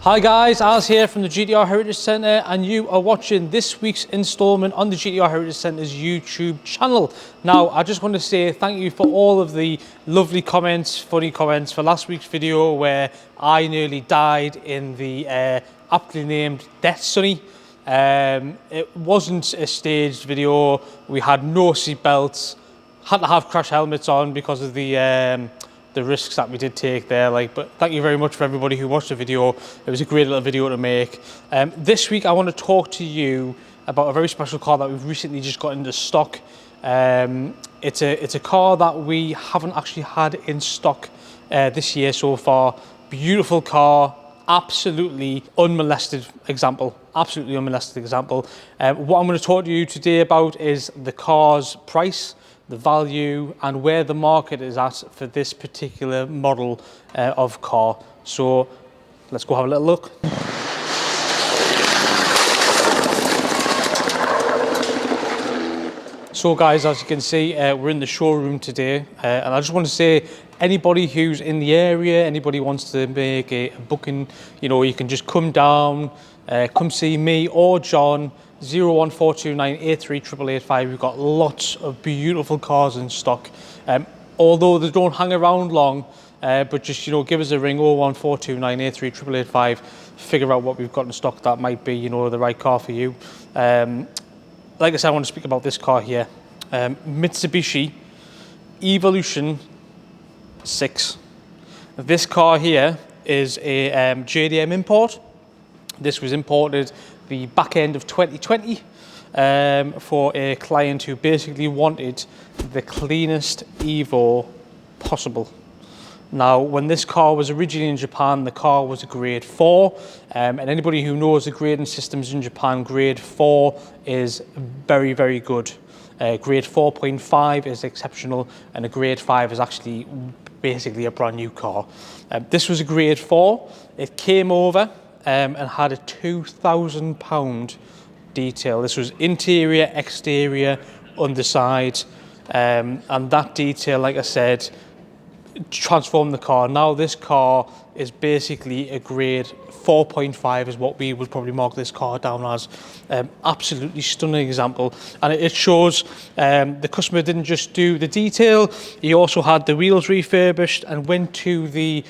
Hi guys, Al's here from the GTR Heritage Centre and you are watching this week's instalment on the GTR Heritage Centre's YouTube channel. Now, I just want to say thank you for all of the lovely comments, funny comments for last week's video where I nearly died in the aptly named Death Sunny. It wasn't a staged video, we had no seat belts, had to have crash helmets on because of the risks that we did take there. But thank you very much for everybody who watched the video. It was a great little video to make. This week I want to talk to you about a very special car that we've recently just got into stock. It's a car that we haven't actually had in stock this year so far. Beautiful car, absolutely unmolested example. Absolutely unmolested example. What I'm going to talk to you today about is the car's price, the value, and where the market is at for this particular model of car. So let's go have a little look. So guys, as you can see, we're in the showroom today, and I just want to say, anybody who's in the area, anybody wants to make a booking, you can just come down, come see me or John. 01429838885. We've got lots of beautiful cars in stock, although they don't hang around long, but just give us a ring, 01429838885, figure out what we've got in stock that might be the right car for you. Like I said, I want to speak about this car here, Mitsubishi Evolution 6. This car here is a JDM import. This was imported the back end of 2020 for a client who basically wanted the cleanest EVO possible. Now, when this car was originally in Japan, the car was a grade 4, and anybody who knows the grading systems in Japan, grade 4 is very, very good. Grade 4.5 is exceptional, and a grade 5 is actually basically a brand new car. This was a grade 4. It came over and had a £2,000 detail. This was interior, exterior, underside, and that detail, like I said, transformed the car. Now this car is basically a grade 4.5 is what we would probably mark this car down as. Absolutely stunning example, and it shows the customer didn't just do the detail, he also had the wheels refurbished and went to the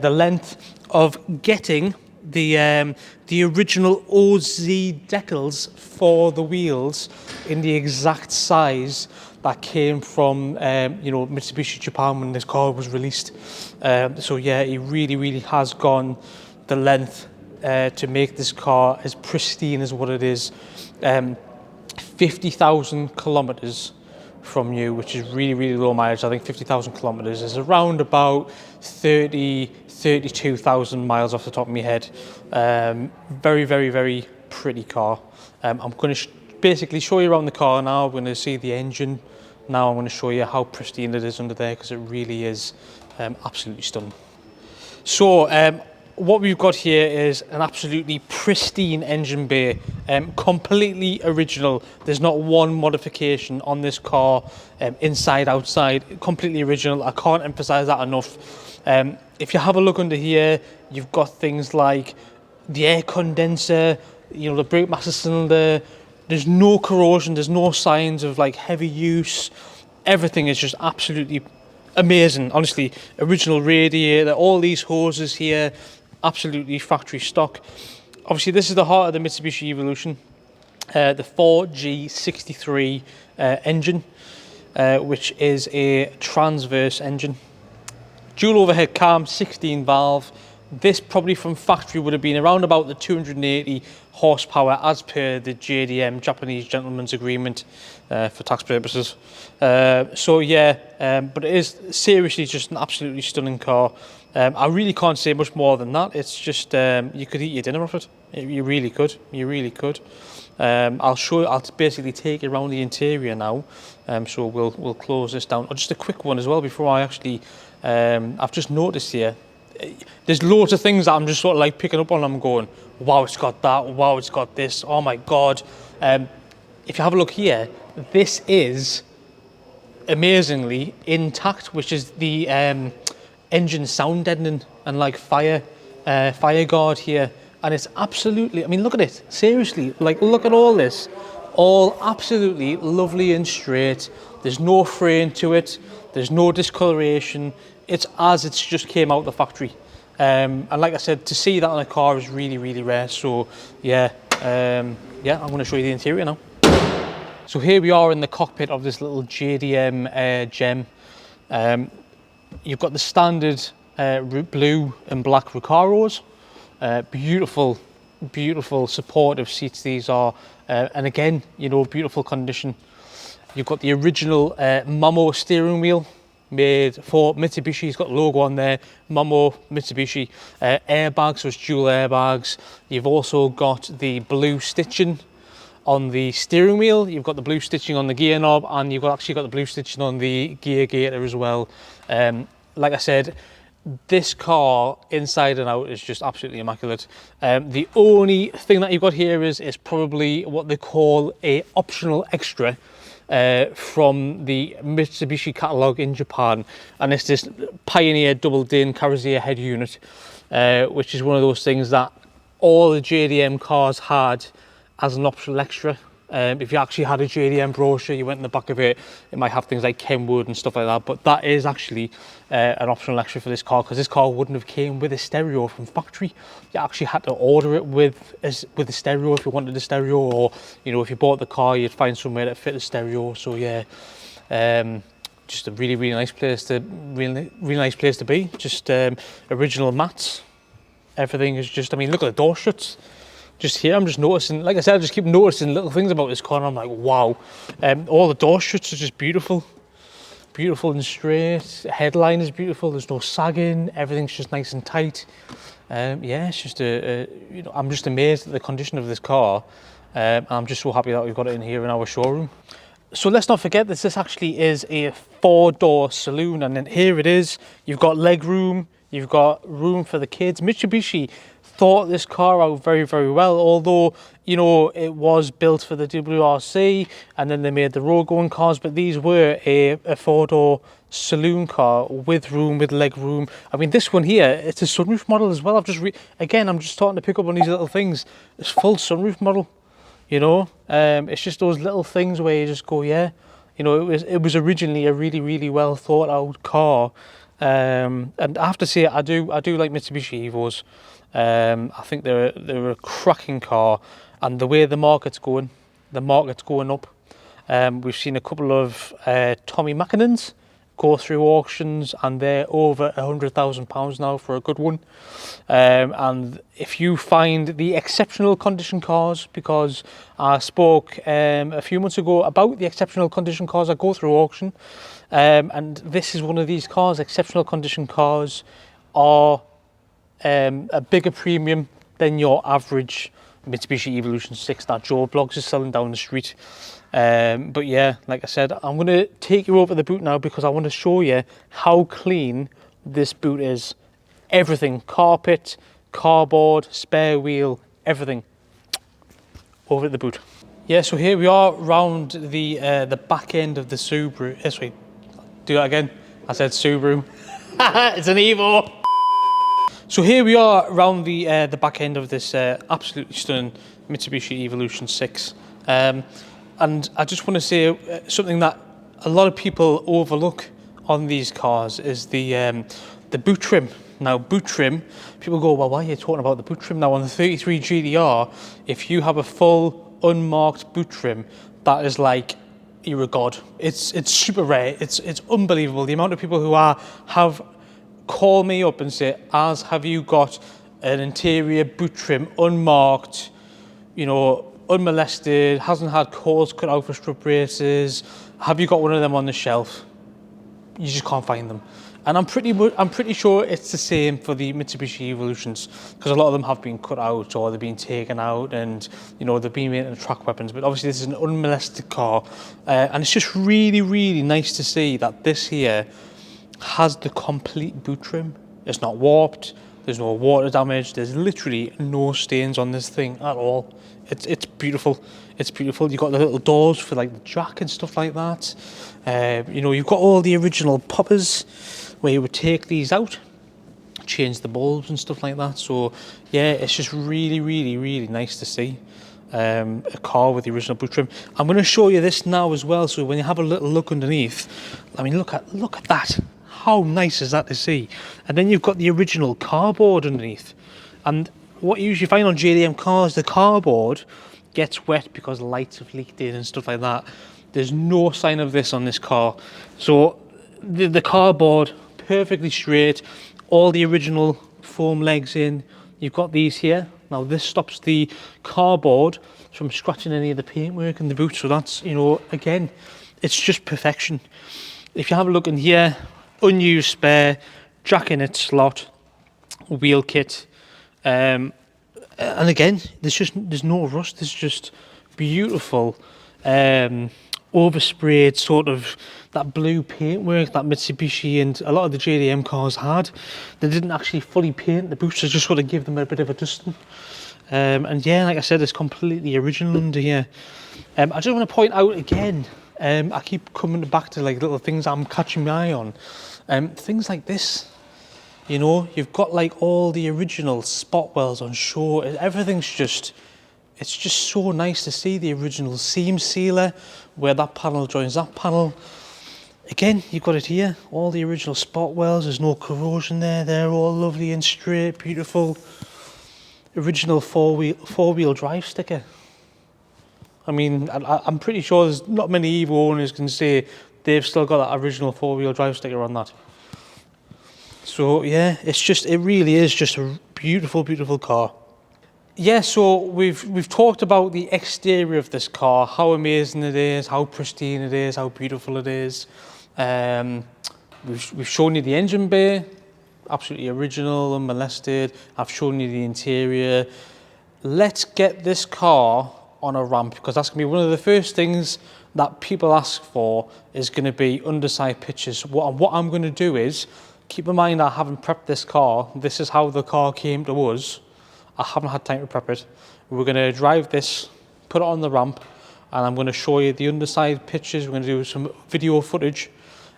length of getting the original OZ decals for the wheels in the exact size that came from Mitsubishi Japan when this car was released. So yeah, he really has gone the length to make this car as pristine as what it is. 50,000 kilometers from you, which is really low mileage. I think 50,000 kilometers is around about 32,000 miles off the top of my head. Very pretty car. I'm going to basically show you around the car now. I'm going to see the engine. Now I'm going to show you how pristine it is under there, because it really is absolutely stunning. So what we've got here is an absolutely pristine engine bay, completely original. There's not one modification on this car, inside, outside, completely original. I can't emphasize that enough. If you have a look under here, you've got things like the air condenser, the brake master cylinder. There's no corrosion, there's no signs of heavy use. Everything is just absolutely amazing. Honestly, original radiator, all these hoses here, absolutely factory stock. Obviously, this is the heart of the Mitsubishi Evolution, the 4G63 engine, which is a transverse engine. Dual overhead cam, 16 valve. This probably from factory would have been around about the 280 horsepower as per the JDM, Japanese Gentleman's Agreement, for tax purposes. So yeah, but it is seriously just an absolutely stunning car. I really can't say much more than that. It's just, you could eat your dinner off it. You really could. I'll basically take you around the interior now. So we'll close this down. Oh, just a quick one as well before I actually, I've just noticed here, there's loads of things that I'm just sort of picking up on. I'm going, wow, it's got that. Wow, it's got this. Oh my God. If you have a look here, this is amazingly intact, which is the engine sound deadening and fire fire guard here, and it's absolutely, I mean, look at it, seriously, like look at all this, all absolutely lovely and straight. There's no fraying to it, there's no discoloration, it's as it's just came out of the factory. And like I said, to see that on a car is really, really rare. So yeah, yeah, I'm going to show you the interior now. So here we are in the cockpit of this little JDM Gem. You've got the standard blue and black Recaros. Beautiful, beautiful supportive seats these are, and again, you know, beautiful condition. You've got the original Mamo steering wheel made for Mitsubishi. It's got the logo on there, Mamo Mitsubishi. Airbags, so it's dual airbags. You've also got the blue stitching on the steering wheel, you've got the blue stitching on the gear knob, and you've actually got the blue stitching on the gear gator as well. Like I said, this car inside and out is just absolutely immaculate. The only thing that you've got here is probably what they call a optional extra from the Mitsubishi catalogue in Japan, and it's this Pioneer double din carrosserie head unit, which is one of those things that all the JDM cars had as an optional extra. If you actually had a JDM brochure, you went in the back of it, it might have things like Kenwood and stuff like that, but that is actually an optional extra for this car, because this car wouldn't have came with a stereo from factory. You actually had to order it with a stereo if you wanted a stereo, or you know, if you bought the car, you'd find somewhere that fit a stereo. So yeah, just a really, really nice place to nice place to be. Just original mats, everything is just, I mean, look at the door shuts. Just here, I'm just noticing, like I said, I just keep noticing little things about this car, and I'm like, wow. All the door shuts are just beautiful. Beautiful and straight. The headline is beautiful, there's no sagging, everything's just nice and tight. Yeah, it's just you know, I'm just amazed at the condition of this car. I'm just so happy that we've got it in here in our showroom. So let's not forget that this actually is a 4-door saloon, and then here it is. You've got leg room, you've got room for the kids. Mitsubishi thought this car out very, very well, although, you know, it was built for the WRC and then they made the road going cars, but these were a 4-door saloon car with room, with leg room. I mean, this one here, it's a sunroof model as well. Again, I'm just starting to pick up on these little things. It's full sunroof model, you know. It's just those little things where you just go, yeah, you know, it was originally a really, really well thought out car. And I have to say, I do like Mitsubishi Evos. I think they're a cracking car, and the way the market's going up. We've seen a couple of Tommy Mackinnons go through auctions, and they're over £100,000 now for a good one. And if you find the exceptional condition cars, because I spoke a few months ago about the exceptional condition cars that go through auction, and this is one of these cars. Exceptional condition cars are a bigger premium than your average Mitsubishi Evolution 6 that Joe Blogs is selling down the street. But yeah, like I said, I'm going to take you over the boot now, because I want to show you how clean this boot is. Everything, carpet, cardboard, spare wheel, everything. Over at the boot. Yeah, so here we are round the back end of the Subaru. Yes, wait, do that again. I said Subaru. It's an Evo. So here we are around the back end of this absolutely stunning Mitsubishi Evolution 6. And I just want to say something that a lot of people overlook on these cars is the boot trim. Now, boot trim, people go, well, why are you talking about the boot trim? Now, on the 33 GDR, if you have a full unmarked boot trim, that is like, you're a god. It's super rare. It's unbelievable. The amount of people who have call me up and say, Az, have you got an interior boot trim unmarked, you know, unmolested, hasn't had holes cut out for strut braces? Have you got one of them on the shelf? You just can't find them. And I'm pretty sure it's the same for the Mitsubishi Evolutions, because a lot of them have been cut out or they've been taken out, and you know, they've been made into track weapons. But obviously this is an unmolested car, and it's just really, really nice to see that this here has the complete boot trim. It's not warped, there's no water damage, there's literally no stains on this thing at all. It's beautiful. It's beautiful. You've got the little doors for like the jack and stuff like that. You know, you've got all the original poppers where you would take these out change the bulbs and stuff like that. So yeah, it's just really, really, really nice to see a car with the original boot trim. I'm going to show you this now as well, so when you have a little look underneath, I mean, look at that. How nice is that to see? And then you've got the original cardboard underneath. And what you usually find on JDM cars, the cardboard gets wet because lights have leaked in and stuff like that. There's no sign of this on this car. So the cardboard, perfectly straight, all the original foam legs in. You've got these here. Now this stops the cardboard from scratching any of the paintwork in the boot. So that's, you know, again, it's just perfection. If you have a look in here, unused spare, jack in its slot, wheel kit. And again, there's no rust. There's just beautiful oversprayed sort of that blue paintwork that Mitsubishi and a lot of the JDM cars had. They didn't actually fully paint the boots, they just sort of give them a bit of a dusting. And yeah, like I said, it's completely original under here. I just want to point out again, I keep coming back to like little things I'm catching my eye on. Things like this, you know, you've got like all the original spot wells on shore. Everything's just, it's just so nice to see the original seam sealer where that panel joins that panel. Again, you've got it here, all the original spot wells. There's no corrosion there. They're all lovely and straight, beautiful. Original four-wheel drive sticker. I mean, I'm pretty sure there's not many EVO owners can say they've still got that original four-wheel drive sticker on that. So yeah, it really is just a beautiful, beautiful car. Yeah, so we've talked about the exterior of this car, how amazing it is, how pristine it is, how beautiful it is. We've shown you the engine bay, absolutely original, unmolested. I've shown you the interior. Let's get this car on a ramp, because that's going to be one of the first things that people ask for, is going to be underside pictures. What I'm going to do is, keep in mind I haven't prepped this car. This is how the car came to us. I haven't had time to prep it. We're going to drive this, put it on the ramp, and I'm going to show you the underside pictures. We're going to do some video footage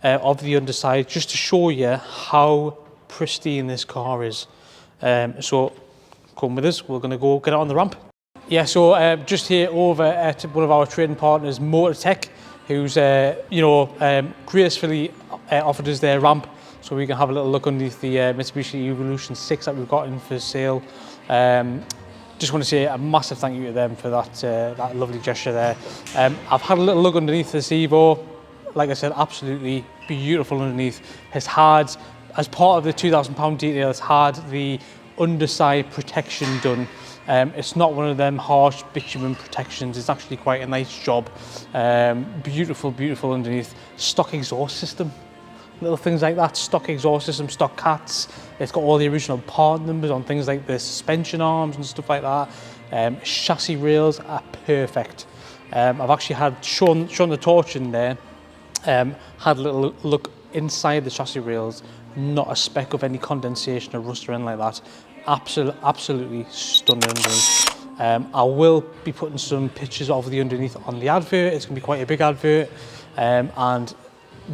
of the underside just to show you how pristine this car is. So come with us, we're going to go get it on the ramp. Yeah, so just here over at one of our trading partners, Motortech, who's gracefully offered us their ramp so we can have a little look underneath the Mitsubishi Evolution 6 that we've got in for sale. Just want to say a massive thank you to them for that lovely gesture there. I've had a little look underneath this Evo. Like I said, absolutely beautiful underneath. It's had, as part of the £2,000 detail, it's had the underside protection done. It's not one of them harsh bitumen protections. It's actually quite a nice job. Beautiful, beautiful underneath. Stock exhaust system. Little things like that, stock exhaust system, stock cats. It's got all the original part numbers on things like the suspension arms and stuff like that. Chassis rails are perfect. I've actually had shown the torch in there, had a little look inside the chassis rails, not a speck of any condensation or rust or anything like that. Absolutely stunning underneath. I will be putting some pictures of the underneath on the advert. It's going to be quite a big advert, and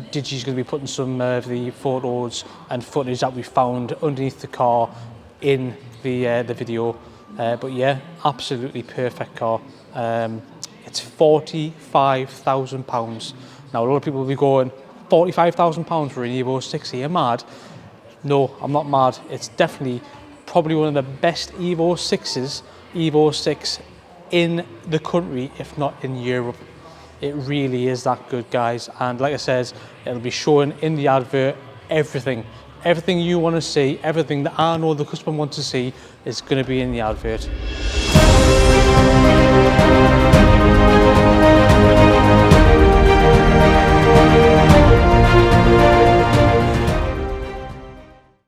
Digi's going to be putting some of the photos and footage that we found underneath the car in the video. But yeah, absolutely perfect car. It's £45,000. Now a lot of people will be going, £45,000 for an Evo 6, are you mad? No, I'm not mad. It's definitely probably one of the best Evo 6 in the country, if not in Europe. It really is that good, guys. And like I said, it'll be showing in the advert everything you want to see, everything that I know the customer wants to see is going to be in the advert.